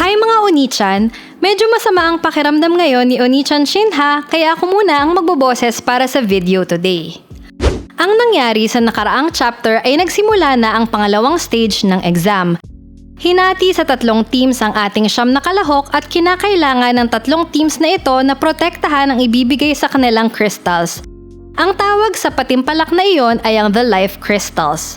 Hi mga Oni-chan! Medyo masama ang pakiramdam ngayon ni Oni-chan Shinha kaya ako muna ang magboboses para sa video today. Ang nangyari sa nakaraang chapter ay nagsimula na ang pangalawang stage ng exam. Hinati sa 3 teams ang ating siyam na kalahok at kinakailangan ng 3 teams na ito na protektahan ang ibibigay sa kanilang crystals. Ang tawag sa patimpalak na iyon ay ang The Life Crystals.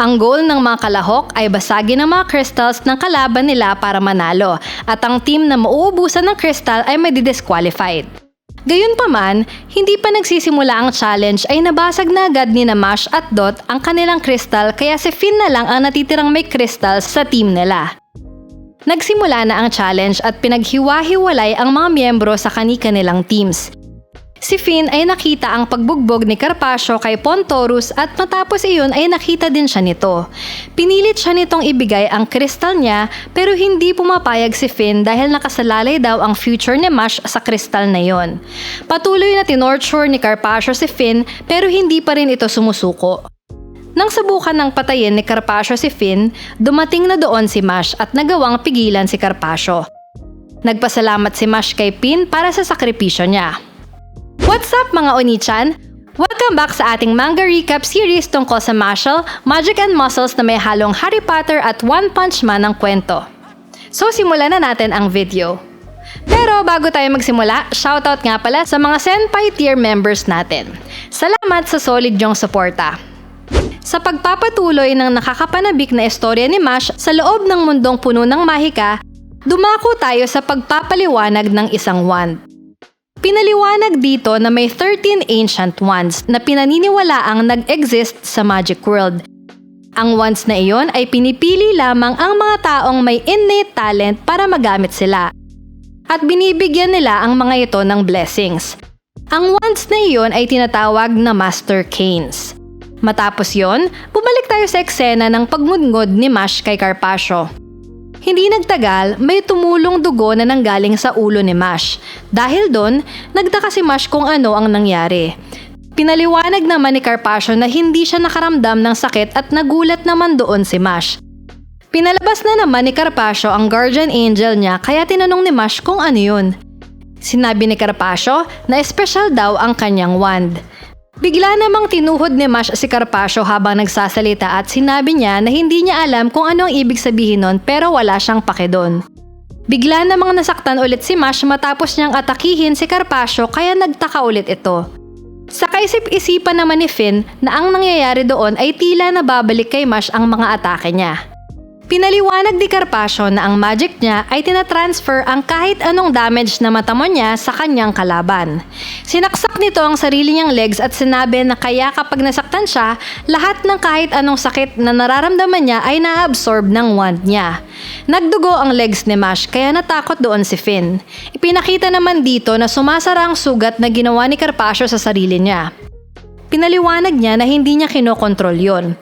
Ang goal ng mga kalahok ay basagin ang mga crystals ng kalaban nila para manalo at ang team na mauubusan ng crystal ay madidisqualified. Gayunpaman, hindi pa nagsisimula ang challenge ay nabasag na agad ni Mash at Dot ang kanilang crystal kaya si Finn na lang ang natitirang may crystals sa team nila. Nagsimula na ang challenge at pinaghiwa-hiwalay ang mga miyembro sa kani-kanilang teams. Si Finn ay nakita ang pagbugbog ni Carpaccio kay Pontorus at matapos iyon ay nakita din siya nito. Pinilit siya nitong ibigay ang kristal niya pero hindi pumapayag si Finn dahil nakasalalay daw ang future ni Mash sa kristal na yon. Patuloy na tinorture ni Carpaccio si Finn pero hindi pa rin ito sumusuko. Nang subukan ng patayin ni Carpaccio si Finn, dumating na doon si Mash at nagawang pigilan si Carpaccio. Nagpasalamat si Mash kay Finn para sa sakripisyo niya. What's up mga Oni-chan? Welcome back sa ating manga recap series tungkol sa martial, magic and muscles na may halong Harry Potter at One Punch Man ng kwento. So simulan na natin ang video. Pero bago tayo magsimula, shoutout nga pala sa mga Senpai tier members natin. Salamat sa solid yung suporta. Sa pagpapatuloy ng nakakapanabik na istorya ni Mash sa loob ng mundong puno ng mahika, dumako tayo sa pagpapaliwanag ng isang wand. Pinaliwanag dito na may 13 ancient wands na pinaniniwalaang nag-exist sa Magic World. Ang wands na iyon ay pinipili lamang ang mga taong may innate talent para magamit sila. At binibigyan nila ang mga ito ng blessings. Ang wands na iyon ay tinatawag na Master Canes. Matapos yon, bumalik tayo sa eksena ng pagmudngod ni Mash kay Carpaccio. Hindi nagtagal, may tumulong dugo na nanggaling sa ulo ni Mash. Dahil doon, nagtaka si Mash kung ano ang nangyari. Pinaliwanag naman ni Carpaccio na hindi siya nakaramdam ng sakit at nagulat naman doon si Mash. Pinalabas na naman ni Carpaccio ang guardian angel niya kaya tinanong ni Mash kung ano yun. Sinabi ni Carpaccio na espesyal daw ang kanyang wand. Bigla namang tinuhod ni Mash si Carpaccio habang nagsasalita at sinabi niya na hindi niya alam kung ano ang ibig sabihin nun pero wala siyang pake doon. Bigla namang nasaktan ulit si Mash matapos niyang atakihin si Carpaccio kaya nagtaka ulit ito. Sa kaisip-isipan naman ni Finn na ang nangyayari doon ay tila nababalik kay Mash ang mga atake niya. Pinaliwanag ni Carpaccio na ang magic niya ay tinatransfer ang kahit anong damage na matamo niya sa kanyang kalaban. Sinaksak nito ang sarili niyang legs at sinabi na kaya kapag nasaktan siya, lahat ng kahit anong sakit na nararamdaman niya ay na-absorb ng wand niya. Nagdugo ang legs ni Mash kaya natakot doon si Finn. Ipinakita naman dito na sumasara ang sugat na ginawa ni Carpaccio sa sarili niya. Pinaliwanag niya na hindi niya kinokontrol yon.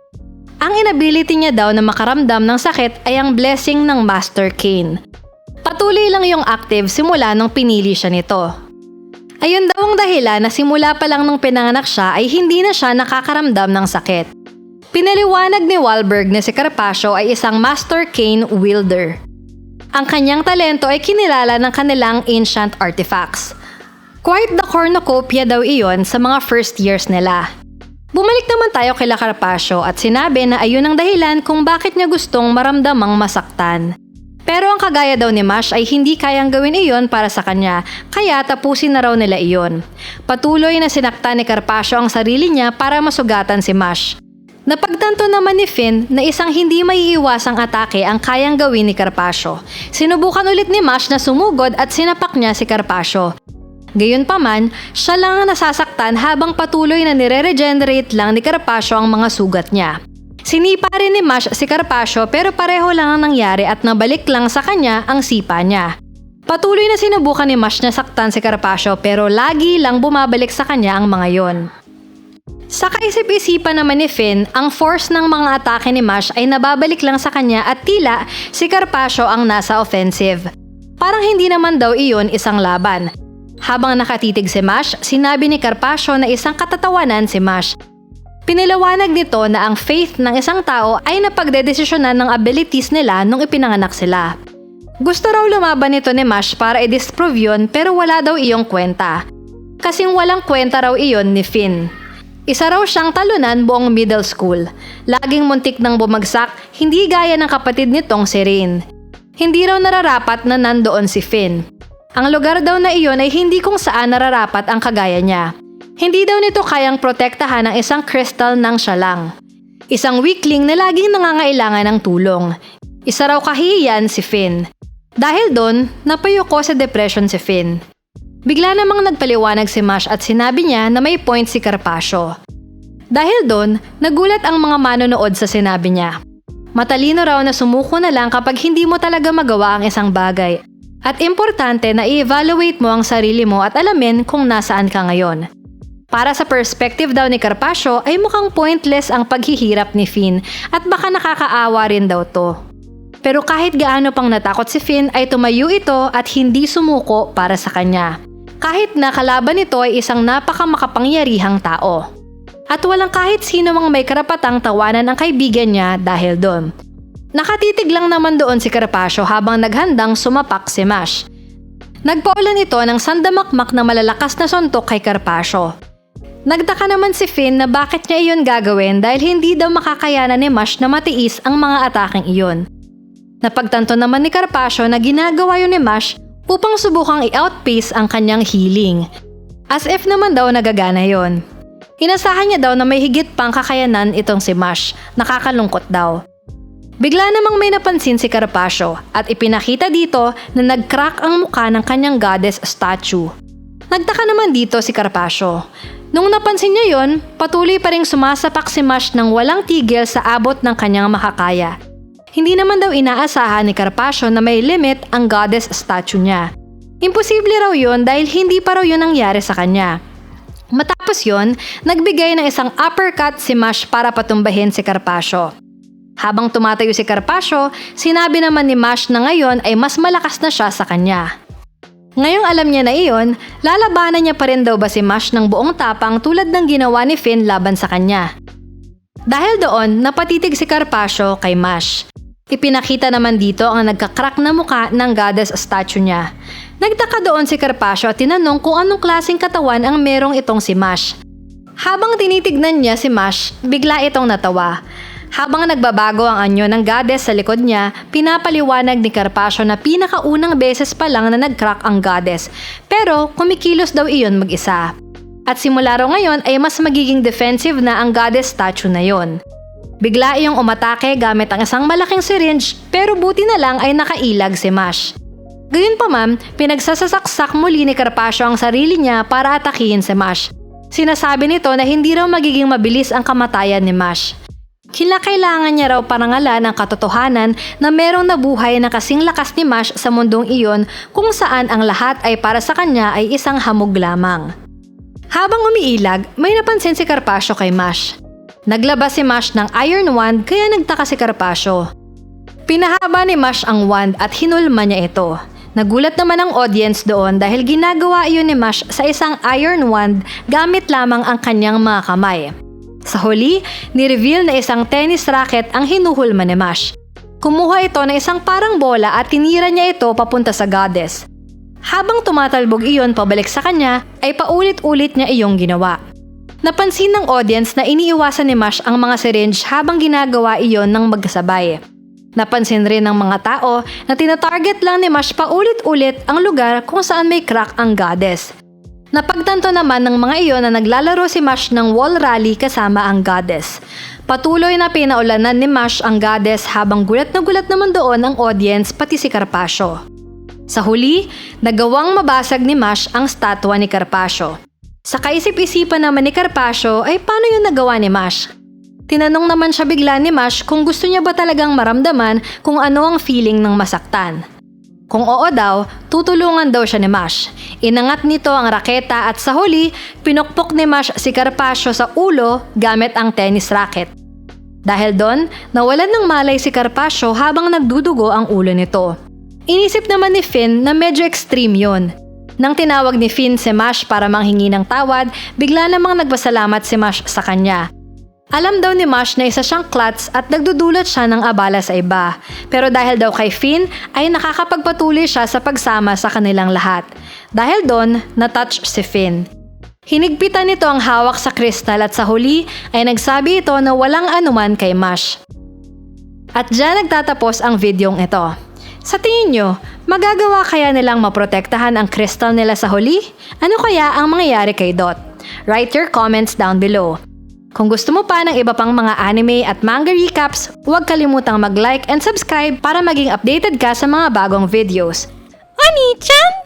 Ang inability niya daw na makaramdam ng sakit ay ang blessing ng Master Cane. Patuloy lang yung active simula nung pinili siya nito. Ayun daw ang dahilan na simula pa lang nung pinanganak siya ay hindi na siya nakakaramdam ng sakit. Pinaliwanag ni Wahlberg na si Carpaccio ay isang Master Cane wielder. Ang kanyang talento ay kinilala ng kanilang ancient artifacts. Quite the cornucopia daw iyon sa mga first years nila. Bumalik naman tayo kay Carpaccio at sinabi na ayun ang dahilan kung bakit niya gustong maramdamang masaktan. Pero ang kagaya daw ni Mash ay hindi kayang gawin iyon para sa kanya, kaya tapusin na raw nila iyon. Patuloy na sinaktan ni Carpaccio ang sarili niya para masugatan si Mash. Napagtanto naman ni Finn na isang hindi maiiwasang atake ang kayang gawin ni Carpaccio. Sinubukan ulit ni Mash na sumugod at sinapak niya si Carpaccio. Gayunpaman, siya lang ang nasasaktan habang patuloy na nire-regenerate lang ni Carpaccio ang mga sugat niya. Sinipa rin ni Mash si Carpaccio pero pareho lang ang nangyari at nabalik lang sa kanya ang sipa niya. Patuloy na sinubukan ni Mash na saktan si Carpaccio pero lagi lang bumabalik sa kanya ang mga yon. Sa kaisip-isipan naman ni Finn, ang force ng mga atake ni Mash ay nababalik lang sa kanya at tila si Carpaccio ang nasa offensive. Parang hindi naman daw iyon isang laban. Habang nakatitig si Mash, sinabi ni Carpaccio na isang katatawanan si Mash. Piniliwanag nito na ang faith ng isang tao ay napagdedesisyonan ng abilities nila nung ipinanganak sila. Gusto raw lumaban nito ni Mash para i-disprove yun pero wala daw iyong kwenta. Kasing walang kwenta raw iyon ni Finn. Isa raw siyang talunan buong middle school. Laging muntik nang bumagsak, hindi gaya ng kapatid nitong si Rain. Hindi raw nararapat na nandoon si Finn. Ang lugar daw na iyon ay hindi kung saan nararapat ang kagaya niya. Hindi daw nito kayang protektahan ng isang crystal nang siya lang. Isang weakling na laging nangangailangan ng tulong. Isa raw kahihiyan si Finn. Dahil doon, napayuko sa depression si Finn. Bigla namang nagpaliwanag si Mash at sinabi niya na may point si Carpaccio. Dahil doon, nagulat ang mga manonood sa sinabi niya. Matalino raw na sumuko na lang kapag hindi mo talaga magawa ang isang bagay. At importante na i-evaluate mo ang sarili mo at alamin kung nasaan ka ngayon. Para sa perspective daw ni Carpaccio ay mukhang pointless ang paghihirap ni Finn at baka nakakaawa rin daw to. Pero kahit gaano pang natakot si Finn ay tumayo ito at hindi sumuko para sa kanya. Kahit na kalaban nito ay isang napakamakapangyarihang tao. At walang kahit sino mang may karapatang tawanan ang kaibigan niya dahil doon. Nakatitig lang naman doon si Carpaccio habang naghandang sumapak si Mash. Nagpaulan ito ng sandamakmak na malalakas na suntok kay Carpaccio. Nagtaka naman si Finn na bakit niya iyon gagawin dahil hindi daw makakayanan ni Mash na matiis ang mga ataking iyon. Napagtanto naman ni Carpaccio na ginagawa yun ni Mash upang subukang i-outpace ang kanyang healing. As if naman daw nagagana yon. Inasahan niya daw na may higit pang kakayanan itong si Mash, nakakalungkot daw. Bigla namang may napansin si Carpaccio at ipinakita dito na nag-crack ang mukha ng kanyang goddess statue. Nagtaka naman dito si Carpaccio. Nung napansin niya yon, patuloy pa ring sumasapak si Mash ng walang tigil sa abot ng kanyang makakaya. Hindi naman daw inaasahan ni Carpaccio na may limit ang goddess statue niya. Imposible raw yun dahil hindi pa raw yun nangyari sa kanya. Matapos yun, nagbigay ng isang uppercut si Mash para patumbahin si Carpaccio. Habang tumatayo si Carpaccio, sinabi naman ni Mash na ngayon ay mas malakas na siya sa kanya. Ngayong alam niya na iyon, lalabanan niya pa rin daw ba si Mash ng buong tapang tulad ng ginawa ni Finn laban sa kanya. Dahil doon, napatitig si Carpaccio kay Mash. Ipinakita naman dito ang nagkakrak na muka ng goddess statue niya. Nagtaka doon si Carpaccio at tinanong kung anong klaseng katawan ang merong itong si Mash. Habang tinitignan niya si Mash, bigla itong natawa. Habang nagbabago ang anyo ng goddess sa likod niya, pinapaliwanag ni Carpaccio na pinakaunang beses pa lang na nag-crack ang goddess, pero kumikilos daw iyon mag-isa. At simula raw ngayon ay mas magiging defensive na ang goddess statue na yon. Bigla iyong umatake gamit ang isang malaking syringe pero buti na lang ay nakailag si Mash. Gayunpaman, pinagsasasaksak muli ni Carpaccio ang sarili niya para atakihin si Mash. Sinasabi nito na hindi raw magiging mabilis ang kamatayan ni Mash. Kailangan niya raw parangalan ang katotohanan na merong nabuhay na kasing lakas ni Mash sa mundong iyon kung saan ang lahat ay para sa kanya ay isang hamog lamang. Habang umiilag, may napansin si Carpaccio kay Mash. Naglabas si Mash ng Iron Wand kaya nagtaka si Carpaccio. Pinahaba ni Mash ang wand at hinulma niya ito. Nagulat naman ang audience doon dahil ginagawa iyon ni Mash sa isang Iron Wand gamit lamang ang kanyang mga kamay. Sa huli, ni-reveal na isang tennis racket ang hinuhulma ni Mash. Kumuha ito ng isang parang bola at tinira niya ito papunta sa goddess. Habang tumatalbog iyon pabalik sa kanya, ay paulit-ulit niya iyong ginawa. Napansin ng audience na iniiwasan ni Mash ang mga syringe habang ginagawa iyon ng magkasabay. Napansin rin ng mga tao na tinatarget lang ni Mash paulit-ulit ang lugar kung saan may crack ang goddess. Napagtanto naman ng mga iyon na naglalaro si Mash ng wall rally kasama ang goddess. Patuloy na pinaulanan ni Mash ang goddess habang gulat na gulat naman doon ang audience pati si Carpaccio. Sa huli, nagawang mabasag ni Mash ang statwa ni Carpaccio. Sa kaisip-isipan naman ni Carpaccio ay paano yung nagawa ni Mash? Tinanong naman siya bigla ni Mash kung gusto niya ba talagang maramdaman kung ano ang feeling ng masaktan. Kung oo daw, tutulungan daw siya ni Mash. Inangat nito ang raketa at sa huli, pinukpok ni Mash si Carpaccio sa ulo gamit ang tennis racket. Dahil doon, nawalan ng malay si Carpaccio habang nagdudugo ang ulo nito. Inisip naman ni Finn na medyo extreme yon. Nang tinawag ni Finn si Mash para manghingi ng tawad, bigla namang nagpasalamat si Mash sa kanya. Alam daw ni Mash na isa siyang klutz at nagdudulot siya ng abala sa iba. Pero dahil daw kay Finn ay nakakapagpatuloy siya sa pagsama sa kanilang lahat. Dahil doon, na-touch si Finn. Hinigpitan nito ang hawak sa kristal at sa huli ay nagsabi ito na walang anuman kay Mash. At dyan nagtatapos ang videong ito. Sa tingin nyo, magagawa kaya nilang maprotektahan ang kristal nila sa huli? Ano kaya ang mangyayari kay Dot? Write your comments down below. Kung gusto mo pa ng iba pang mga anime at manga recaps, huwag kalimutang mag-like and subscribe para maging updated ka sa mga bagong videos. Oni-chan!